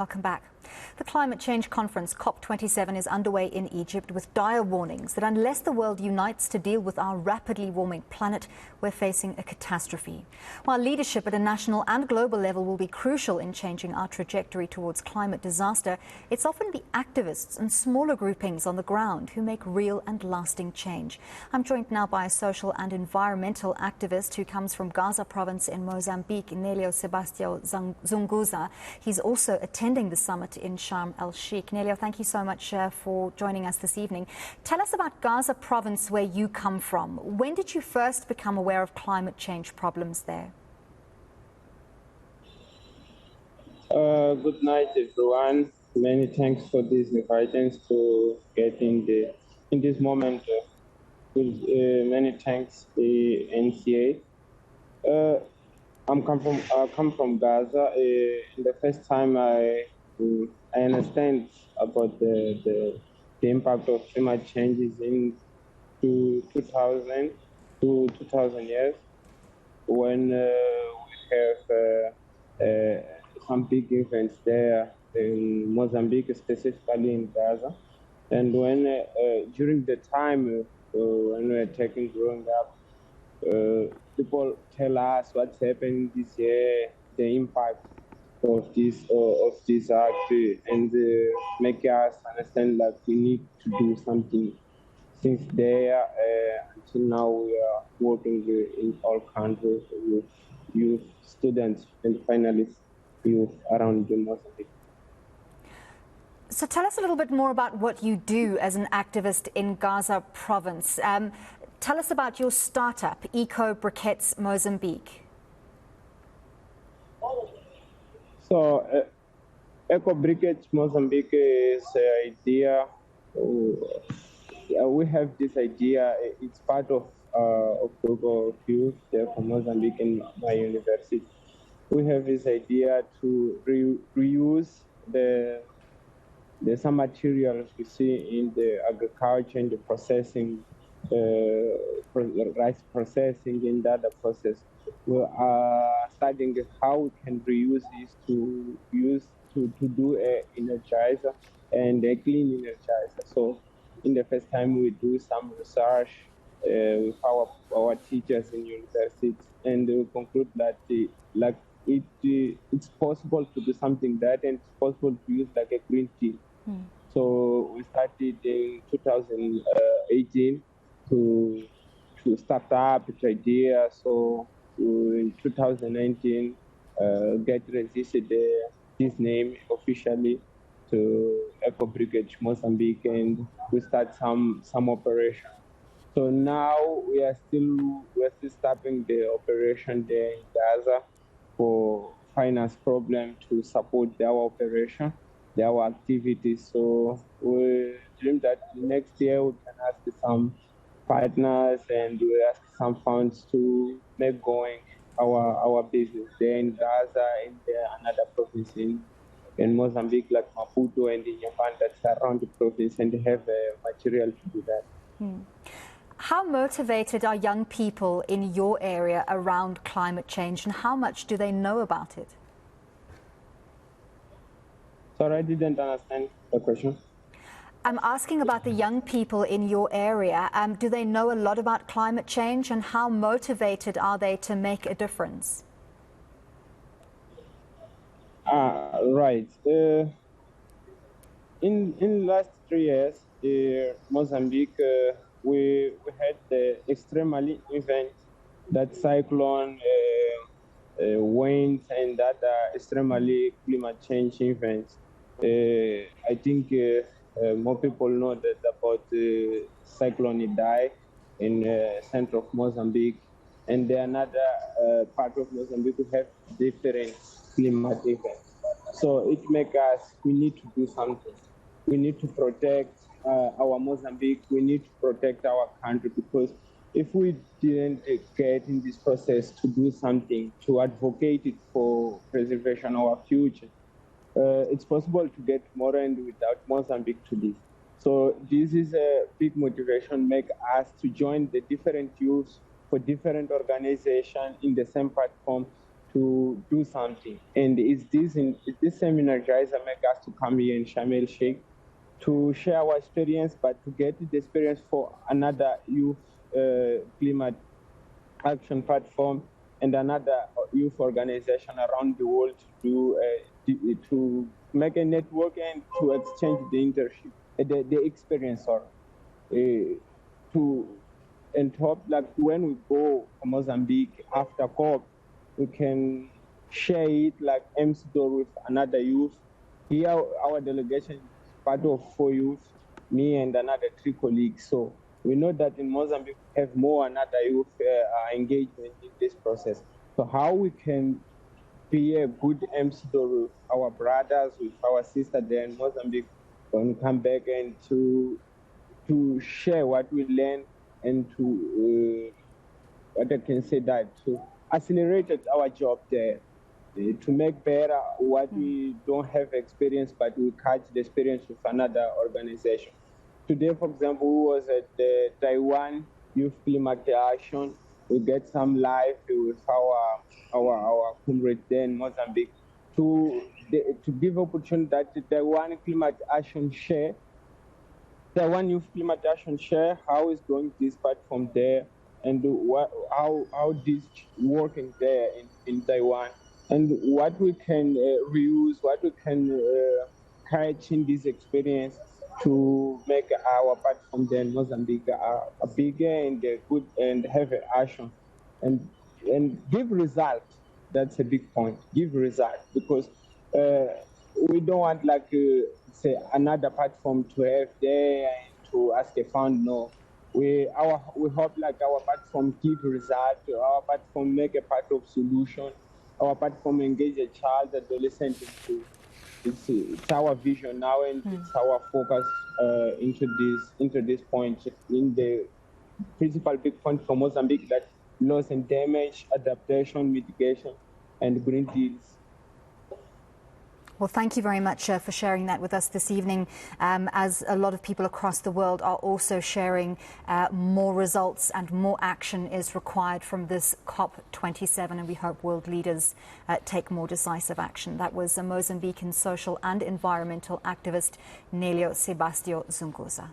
Welcome back. The climate change conference COP27 is underway in Egypt with dire warnings that unless the world unites to deal with our rapidly warming planet, we're facing a catastrophe. While leadership at a national and global level will be crucial in changing our trajectory towards climate disaster, it's often the activists and smaller groupings on the ground who make real and lasting change. I'm joined now by a social and environmental activist who comes from Gaza province in Mozambique, Nelio Sebastiao Zunguza. He's also attending the summit in Sharm el-Sheikh. Nelio, thank you so much for joining us this evening. Tell us about Gaza province, where you come from. When did you first become aware of climate change problems there? Good night, everyone. Many thanks for these invitations to get in this moment. Many thanks, the eNCA. I come from Gaza. The first time I understand about the impact of climate change is in 2000 to 2000 years when we have some big events there in Mozambique, specifically in Gaza. And when during the time when we were growing up, people tell us what's happening this year, the impact of this act, and make us understand that we need to do something. Since there until now, we are working in all countries with youth, students, and finalists, youth around the Mozambique. So tell us a little bit more about what you do as an activist in Gaza province. Tell us about your startup, Eco Briquettes Mozambique. So, Eco Briquettes Mozambique is an idea. We have this idea. It's part of a group of youth there from Mozambique in my university. We have this idea to reuse some materials we see in the agriculture and the processing, rice processing and other process. We are studying how we can reuse this to do a energizer and a clean energizer. So in the first time we do some research with our teachers in universities, and we conclude that it's possible to do something that, and it's possible to use like a green tea. So we started in 2018 to start up the idea. So in 2019, get registered this name officially to Eco Briquettes Mozambique, and we start some operation. So now we are still stopping the operation there in Gaza for finance problem to support our operation, our activities. So we dream that next year we can ask some partners and we ask some funds to make going our business there in Gaza and another province in Mozambique, like Maputo and in Japan, that's around the province, and they have material to do that. How motivated are young people in your area around climate change, and how much do they know about it? Sorry, I didn't understand the question. I'm asking about the young people in your area. Do they know a lot about climate change, and how motivated are they to make a difference? Right. In the last 3 years, Mozambique, we had the extremely event, that cyclone, winds, and other extremely climate change events. I think more people know that about cyclone Idai in center of Mozambique, and then another part of Mozambique we have different climate events. So it makes us, we need to do something. We need to protect our Mozambique. We need to protect our country, because if we didn't get in this process to do something, to advocate it for preservation of our future, it's possible to get more and without Mozambique to this. So this is a big motivation, make us to join the different youths for different organizations in the same platform to do something. And it's this seminar guys that make us to come here in Sharm el Sheikh to share our experience, but to get the experience for another youth climate action platform and another youth organization around the world to make a network and to exchange the internship, the experience, or to and hope like when we go to Mozambique after COP, we can share it like MC-DOR with another youth. Here, our delegation is part of 4 youth, me and another 3 colleagues. So we know that in Mozambique, we have more another youth engagement in this process. So how we can be a good MC-DOR with our brothers, with our sisters there in Mozambique when we come back, and to share what we learn and to what I can say that to accelerate our job there, to make better what we don't have experience, but we catch the experience with another organization. Today, for example, we was at the Taiwan Youth Climate Action. We get some live with our comrades there in Mozambique to give opportunity that the Taiwan Climate Action share. Taiwan Youth Climate Action share how is going this platform there, and how this working there in Taiwan, and what we can reuse, what we can catch in this experience to make our platform there in Mozambique a bigger and good and heavy action, and give results. That's a big point. Give results, because we don't want like say another platform to have there and to ask a fund. No, we hope like our platform give result. Our platform make a part of solution. Our platform engage a child, adolescent into. It's our vision now, and it's our focus into this point in the principal big point for Mozambique, that loss and damage, adaptation, mitigation, and green deals. Well, thank you very much for sharing that with us this evening, as a lot of people across the world are also sharing more results and more action is required from this COP27, and we hope world leaders take more decisive action. That was a Mozambican social and environmental activist, Nelio Sebastiao Zunguza.